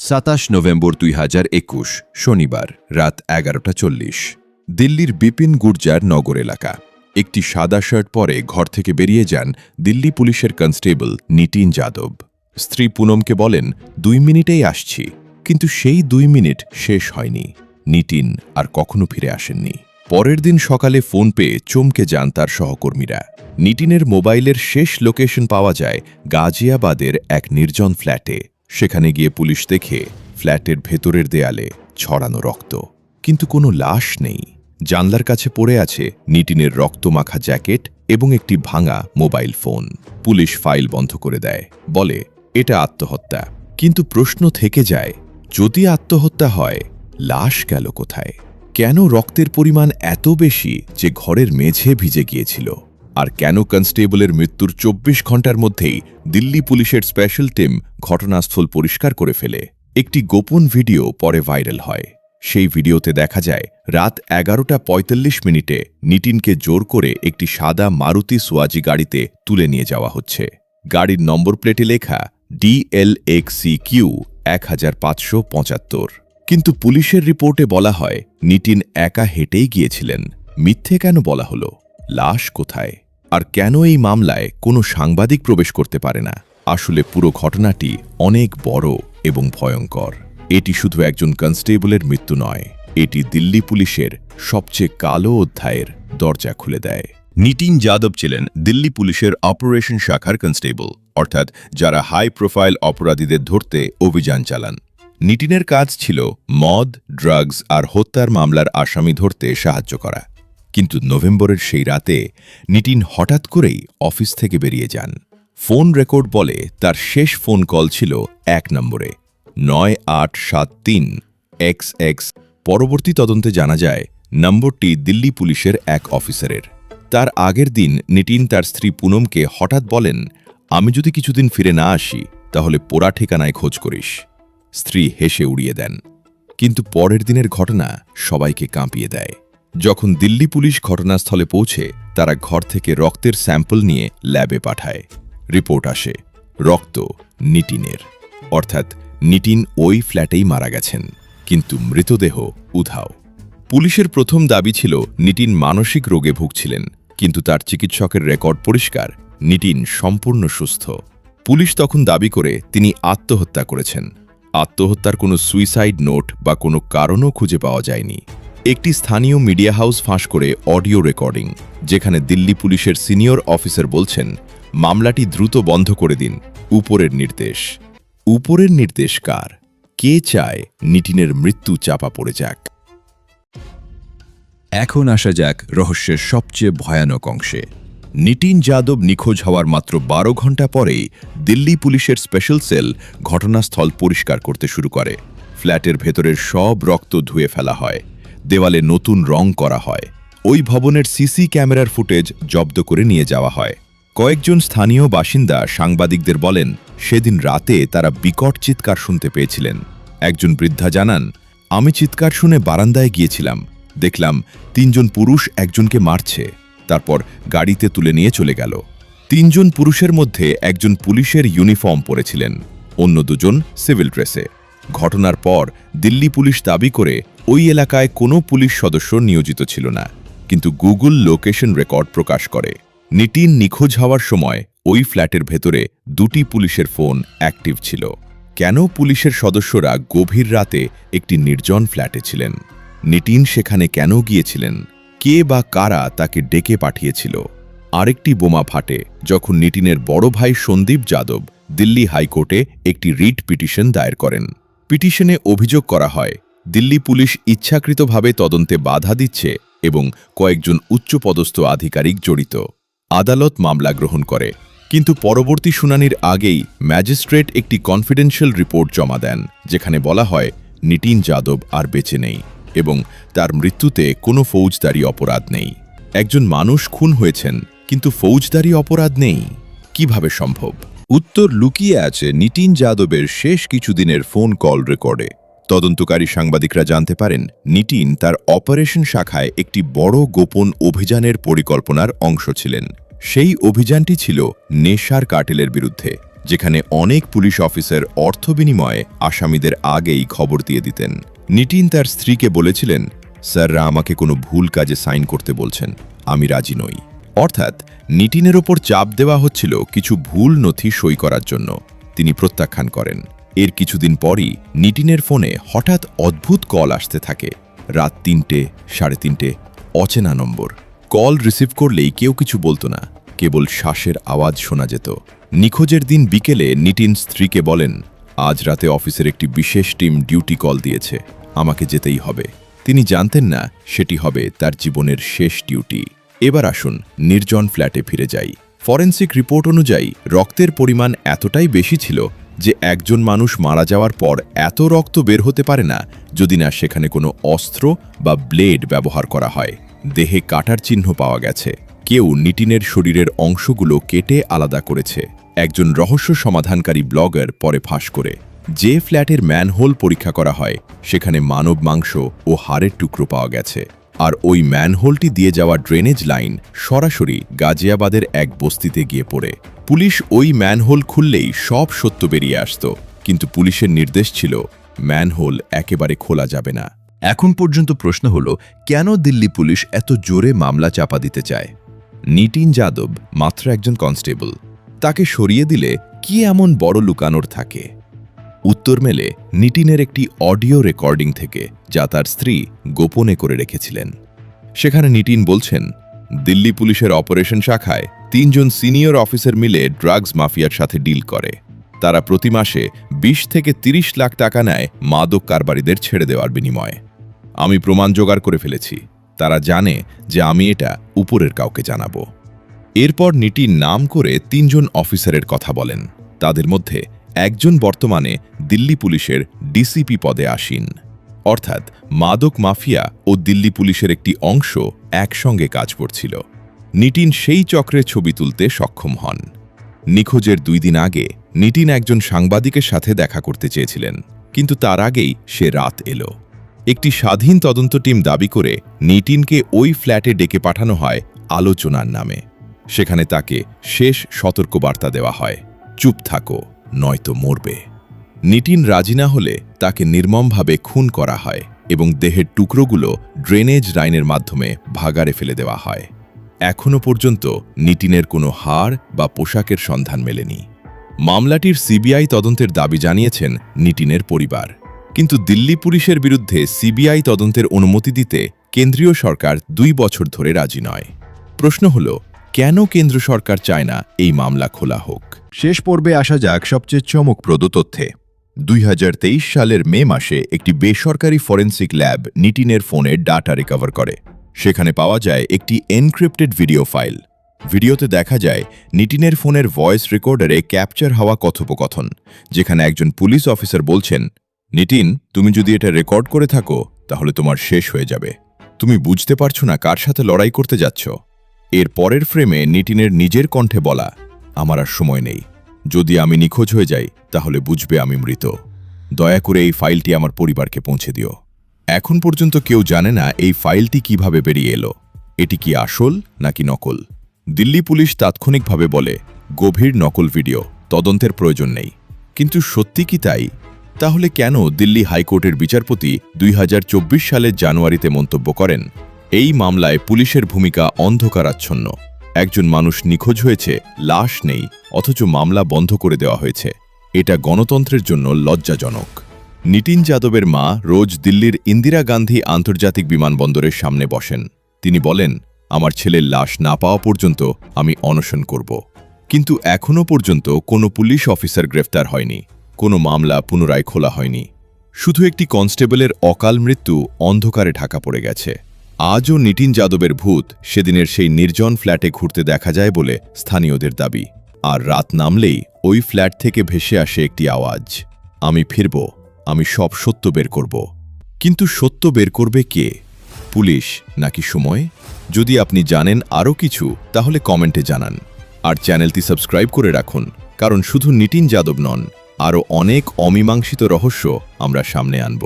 27 November 2021 শনিবার রাত 11:40 দিল্লির বিপিন গুর্জার নগর এলাকা। একটি সাদা শার্ট পরে ঘর থেকে বেরিয়ে যান দিল্লি পুলিশের কনস্টেবল নিতিন যাদব। স্ত্রী পুনমকে বলেন 2 মিনিটেই আসছি, কিন্তু সেই 2 মিনিট শেষ হয়নি। নিতিন আর কখনো ফিরে আসেননি। পরের দিন সকালে ফোন পেয়ে চমকে যান তার সহকর্মীরা। নিতিনের মোবাইলের শেষ লোকেশন পাওয়া যায় গাজিয়াবাদের এক নির্জন ফ্ল্যাটে। সেখানে গিয়ে পুলিশ দেখে ফ্ল্যাটের ভেতরের দেয়ালে ছড়ানো রক্ত, কিন্তু কোনো লাশ নেই। জানলার কাছে পড়ে আছে নিতিনের রক্তমাখা জ্যাকেট এবং একটি ভাঙা মোবাইল ফোন। পুলিশ ফাইল বন্ধ করে দেয়, বলে এটা আত্মহত্যা। কিন্তু প্রশ্ন থেকে যায়, যদি আত্মহত্যা হয় লাশ গেল কোথায়? কেন রক্তের পরিমাণ এত বেশি যে ঘরের মেঝে ভিজে গিয়েছিল? আর কেন কনস্টেবলের মৃত্যুর 24 ঘন্টার মধ্যেই দিল্লি পুলিশের স্পেশাল টিম ঘটনাস্থল পরিষ্কার করে ফেলে? একটি গোপন ভিডিও পরে ভাইরাল হয়। সেই ভিডিওতে দেখা যায় রাত 11:45 নিতিনকে জোর করে একটি সাদা মারুতি সুয়াজি গাড়িতে তুলে নিয়ে যাওয়া হচ্ছে। গাড়ির নম্বর প্লেটে লেখা DLXCQ 1575। কিন্তু পুলিশের রিপোর্টে বলা হয় নিতিন একা হেঁটেই গিয়েছিলেন। মিথ্যে কেন বলা হলো? লাশ কোথায়? আর কেন এই মামলায় কোনো সাংবাদিক প্রবেশ করতে পারে না? আসলে পুরো ঘটনাটি অনেক বড় এবং ভয়ঙ্কর। এটি শুধু একজন কনস্টেবলের মৃত্যু নয়, এটি দিল্লি পুলিশের সবচেয়ে কালো অধ্যায়ের দরজা খুলে দেয়। নিতিন যাদব ছিলেন দিল্লি পুলিশের অপারেশন শাখার কনস্টেবল, অর্থাৎ যারা হাই প্রোফাইল অপরাধীদের ধরতে অভিযান চালান। নিতিনের কাজ ছিল মদ, ড্রাগস আর হত্যার মামলার আসামি ধরতে সাহায্য করা। কিন্তু নভেম্বরের সেই রাতে নিতিন হঠাৎ করেই অফিস থেকে বেরিয়ে যান। ফোন রেকর্ড বলে তার শেষ ফোন কল ছিল 1 নম্বরে 9873XX। পরবর্তী তদন্তে জানা যায় নম্বরটি দিল্লি পুলিশের এক অফিসারের। তার আগের দিন নিতিন তার স্ত্রী পুনমকে হঠাৎ বলেন, আমি যদি কিছুদিন ফিরে না আসি তাহলে পোড়া ঠিকানায় খোঁজ করিস। স্ত্রী হেসে উড়িয়ে দেন। কিন্তু পরের দিনের ঘটনা সবাইকে কাঁপিয়ে দেয়। যখন দিল্লি পুলিশ ঘটনাস্থলে পৌঁছে, তারা ঘর থেকে রক্তের স্যাম্পল নিয়ে ল্যাবে পাঠায়। রিপোর্ট আসে রক্ত নিতিনের, অর্থাৎ নিতিন ওই ফ্ল্যাটেই মারা গেছেন, কিন্তু মৃতদেহ উধাও। পুলিশের প্রথম দাবি ছিল নিতিন মানসিক রোগে ভুগছিলেন, কিন্তু তার চিকিৎসকের রেকর্ড পরিষ্কার, নিতিন সম্পূর্ণ সুস্থ। পুলিশ তখন দাবি করে তিনি আত্মহত্যা করেছেন। আত্মহত্যার কোনো সুইসাইড নোট বা কোনো কারণও খুঁজে পাওয়া যায়নি। একটি স্থানীয় মিডিয়া হাউস ফাঁস করে অডিও রেকর্ডিং, যেখানে দিল্লি পুলিশের সিনিয়র অফিসার বলছেন, মামলাটি দ্রুত বন্ধ করে দিন। উপরের নির্দেশ। উপরের নির্দেশ কার? কে চায় নিতিনের মৃত্যু চাপা পড়ে যাক? এখন আসা যাক রহস্যের সবচেয়ে ভয়ানক অংশে। নিতিন যাদব নিখোঁজ হওয়ার মাত্র 12 ঘন্টা পরেই দিল্লি পুলিশের স্পেশাল সেল ঘটনাস্থল পরিষ্কার করতে শুরু করে। ফ্ল্যাটের ভেতরের সব রক্ত ধুয়ে ফেলা হয়, দেওয়ালে নতুন রং করা হয়। ওই ভবনের সিসি ক্যামেরার ফুটেজ জব্দ করে নিয়ে যাওয়া হয়। কয়েকজন স্থানীয় বাসিন্দা সাংবাদিকদের বলেন, সেদিন রাতে তারা বিকট চিৎকার শুনতে পেয়েছিলেন। একজন বৃদ্ধা জানান, আমি চিৎকার শুনে বারান্দায় গিয়েছিলাম, দেখলাম 3 জন পুরুষ একজনকে মারছে, তারপর গাড়িতে তুলে নিয়ে চলে গেল। 3 জন পুরুষের মধ্যে একজন পুলিশের ইউনিফর্ম পরেছিলেন, অন্য 2 জন সিভিল ড্রেসে। ঘটনার পর দিল্লি পুলিশ দাবি করে ওই এলাকায় কোনো পুলিশ সদস্য নিয়োজিত ছিল না, কিন্তু গুগল লোকেশন রেকর্ড প্রকাশ করে নিতিন নিখোঁজ হওয়ার সময় ওই ফ্ল্যাটের ভেতরে 2টি পুলিশের ফোন অ্যাক্টিভ ছিল। কেন পুলিশের সদস্যরা গভীর রাতে একটি নির্জন ফ্ল্যাটে ছিলেন? নিতিন সেখানে কেন গিয়েছিলেন? কে বা কারা তাকে ডেকে পাঠিয়েছিল? আরেকটি বোমা ফাটে যখন নিতিনের বড় ভাই সন্দীপ যাদব দিল্লি হাইকোর্টে একটি রিট পিটিশন দায়ের করেন। পিটিশনে অভিযোগ করা হয় দিল্লি পুলিশ ইচ্ছাকৃতভাবে তদন্তে বাধা দিচ্ছে এবং কয়েকজন উচ্চপদস্থ আধিকারিক জড়িত। আদালত মামলা গ্রহণ করে, কিন্তু পরবর্তী শুনানির আগেই ম্যাজিস্ট্রেট একটি কনফিডেন্সিয়াল রিপোর্ট জমা দেন, যেখানে বলা হয় নিতিন যাদব আর বেঁচে নেই এবং তার মৃত্যুতে কোনো ফৌজদারি অপরাধ নেই। একজন মানুষ খুন হয়েছেন, কিন্তু ফৌজদারি অপরাধ নেই, কিভাবে সম্ভব? উত্তর লুকিয়ে আছে নিতিন যাদবের শেষ কিছুদিনের ফোন কল রেকর্ডে। তদন্তকারী সাংবাদিকরা জানতে পারেন নিতিন তার অপারেশন শাখায় একটি বড় গোপন অভিযানের পরিকল্পনার অংশ ছিলেন। সেই অভিযানটি ছিল নেশার কার্টেলের বিরুদ্ধে, যেখানে অনেক পুলিশ অফিসার অর্থ বিনিময়ে আসামিদের আগেই খবর দিয়ে দিতেন। নিটিন তার স্ত্রীকে বলেছিলেন, স্যাররা আমাকে কোনো ভুল কাজে সাইন করতে বলছেন, আমি রাজি নই। অর্থাৎ নিটিনের ওপর চাপ দেওয়া হচ্ছিল কিছু ভুল নথি সই করার জন্য। তিনি প্রত্যাখ্যান করেন। এর কিছুদিন পরই নিটিনের ফোনে হঠাৎ অদ্ভুত কল আসতে থাকে। রাত 3টে, 3:30, অচেনা নম্বর। কল রিসিভ করলেই কেউ কিছু বলতো না, কেবল শ্বাসের আওয়াজ শোনা যেত। নিখোঁজের দিন বিকেলে নিটিন স্ত্রীকে বলেন, আজ রাতে অফিসের একটি বিশেষ টিম ডিউটি কল দিয়েছে, আমাকে যেতেই হবে। তিনি জানতেন না সেটি হবে তার জীবনের শেষ ডিউটি। এবার আসুন নির্জন ফ্ল্যাটে ফিরে যাই। ফরেনসিক রিপোর্ট অনুযায়ী রক্তের পরিমাণ এতটাই বেশি ছিল যে একজন মানুষ মারা যাওয়ার পর এত রক্ত বের হতে পারে না যদি না সেখানে কোনো অস্ত্র বা ব্লেড ব্যবহার করা হয়। দেহে কাটার চিহ্ন পাওয়া গেছে। কেউ নিটিনের শরীরের অংশগুলো কেটে আলাদা করেছে। একজন রহস্য সমাধানকারী ব্লগার পরে ফাঁস করে, যে ফ্ল্যাটের ম্যানহোল পরীক্ষা করা হয় সেখানে মানব মাংস ও হাড়ের টুকরো পাওয়া গেছে। আর ওই ম্যানহোলটি দিয়ে যাওয়া ড্রেনেজ লাইন সরাসরি গাজিয়াবাদের এক বস্তিতে গিয়ে পড়ে। পুলিশ ওই ম্যানহোল খুললেই সব সত্য বেরিয়ে আসত, কিন্তু পুলিশের নির্দেশ ছিল ম্যানহোল একেবারে খোলা যাবে না। এখন পর্যন্ত প্রশ্ন হলো, কেন দিল্লি পুলিশ এত জোরে মামলা চাপা দিতে চায়? নিটিন যাদব মাত্র একজন কনস্টেবল, তাকে সরিয়ে দিলে কি এমন বড় লুকানোর থাকে? উত্তর মেলে নিটিনের একটি অডিও রেকর্ডিং থেকে, যা তার স্ত্রী গোপনে করে রেখেছিলেন। সেখানে নিটিন বলছেন, দিল্লি পুলিশের অপারেশন শাখায় 3 জন সিনিয়র অফিসার মিলে ড্রাগস মাফিয়ার সাথে ডিল করে। তারা প্রতি মাসে 20 থেকে 30 লাখ টাকা নেয় মাদক কারবারিদের ছেড়ে দেওয়ার বিনিময়ে। আমি প্রমাণ জোগাড় করে ফেলেছি, তারা জানে যে আমি এটা উপরের কাউকে জানাবো। এরপর নিটিন নাম করে 3 জন অফিসারের কথা বলেন। তাদের মধ্যে একজন বর্তমানে দিল্লি পুলিশের ডিসিপি পদে আসীন। অর্থাৎ মাদক মাফিয়া ও দিল্লি পুলিশের একটি অংশ একসঙ্গে কাজ করছিল। নিটিন সেই চক্রের ছবি তুলতে সক্ষম হন। নিখোঁজের 2 দিন আগে নিটিন একজন সাংবাদিকের সাথে দেখা করতে চেয়েছিলেন, কিন্তু তার আগেই সে রাত এলো। একটি স্বাধীন তদন্ত টিম দাবি করে নিটিনকে ওই ফ্ল্যাটে ডেকে পাঠানো হয় আলোচনার নামে। সেখানে তাকে শেষ সতর্কবার্তা দেওয়া হয়, চুপ থাকো নয়তো মরবে। নিটিন রাজি না হলে তাকে নির্মমভাবে খুন করা হয় এবং দেহের টুকরোগুলো ড্রেনেজ লাইনের মাধ্যমে ভাগাড়ে ফেলে দেওয়া হয়। এখনও পর্যন্ত নিটিনের কোনো হাড় বা পোশাকের সন্ধান মেলেনি। মামলাটির সিবিআই তদন্তের দাবি জানিয়েছেন নিটিনের পরিবার, কিন্তু দিল্লি পুলিশের বিরুদ্ধে সিবিআই তদন্তের অনুমতি দিতে কেন্দ্রীয় সরকার 2 বছর ধরে রাজি নয়। প্রশ্ন হল, কেন কেন্দ্র সরকার চায় না এই মামলা খোলা হোক? শেষ পর্বে আসা যাক সবচেয়ে চমকপ্রদ তথ্যে। 2023 সালের মে মাসে একটি বেসরকারি ফরেনসিক ল্যাব নিটিনের ফোনের ডাটা রিকভার করে। সেখানে পাওয়া যায় একটি এনক্রিপ্টেড ভিডিও ফাইল। ভিডিওতে দেখা যায় নিটিনের ফোনের ভয়েস রেকর্ডারে ক্যাপচার হওয়া কথোপকথন, যেখানে একজন পুলিশ অফিসার বলছেন, নিটিন, তুমি যদি এটা রেকর্ড করে থাকো তাহলে তোমার শেষ হয়ে যাবে। তুমি বুঝতে পারছো না কার সাথে লড়াই করতে যাচ্ছ। এর পরের ফ্রেমে নিটিনের নিজের কণ্ঠে বলা, আমার আর সময় নেই, যদি আমি নিখোঁজ হয়ে যাই তাহলে বুঝবে আমি মৃত। দয়া করে এই ফাইলটি আমার পরিবারকে পৌঁছে দিও। এখন পর্যন্ত কেউ জানে না এই ফাইলটি কিভাবে বেরিয়ে এলো। এটি কি আসল নাকি নকল? দিল্লি পুলিশ তাৎক্ষণিকভাবে বলে, গভীর নকল ভিডিও, তদন্তের প্রয়োজন নেই। কিন্তু সত্যি কি তাই? তাহলে কেন দিল্লি হাইকোর্টের বিচারপতি 2024 সালের জানুয়ারিতে মন্তব্য করেন, এই মামলায় পুলিশের ভূমিকা অন্ধকারাচ্ছন্ন। একজন মানুষ নিখোঁজ হয়েছে, লাশ নেই, অথচ মামলা বন্ধ করে দেওয়া হয়েছে। এটা গণতন্ত্রের জন্য লজ্জাজনক। নিটিন যাদবের মা রোজ দিল্লির ইন্দিরা গান্ধী আন্তর্জাতিক বিমানবন্দরের সামনে বসেন। তিনি বলেন, আমার ছেলের লাশ না পাওয়া পর্যন্ত আমি অনশন করব। কিন্তু এখনও পর্যন্ত কোনো পুলিশ অফিসার গ্রেফতার হয়নি, কোনো মামলা পুনরায় খোলা হয়নি। শুধু একটি কনস্টেবলের অকাল মৃত্যু অন্ধকারে ঢাকা পড়ে গেছে। আজও নিটিন যাদবের ভূত সেদিনের সেই নির্জন ফ্ল্যাটে ঘুরতে দেখা যায় বলে স্থানীয়দের দাবি। আর রাত নামলেই ওই ফ্ল্যাট থেকে ভেসে আসে একটি আওয়াজ, আমি ফিরব, আমি সব সত্য বের করব। কিন্তু সত্য বের করবে কে? পুলিশ নাকি সময়? যদি আপনি জানেন আরও কিছু তাহলে কমেন্টে জানান। আর চ্যানেলটি সাবস্ক্রাইব করে রাখুন, কারণ শুধু নিটিন যাদব নন, আরও অনেক অমীমাংসিত রহস্য আমরা সামনে আনব।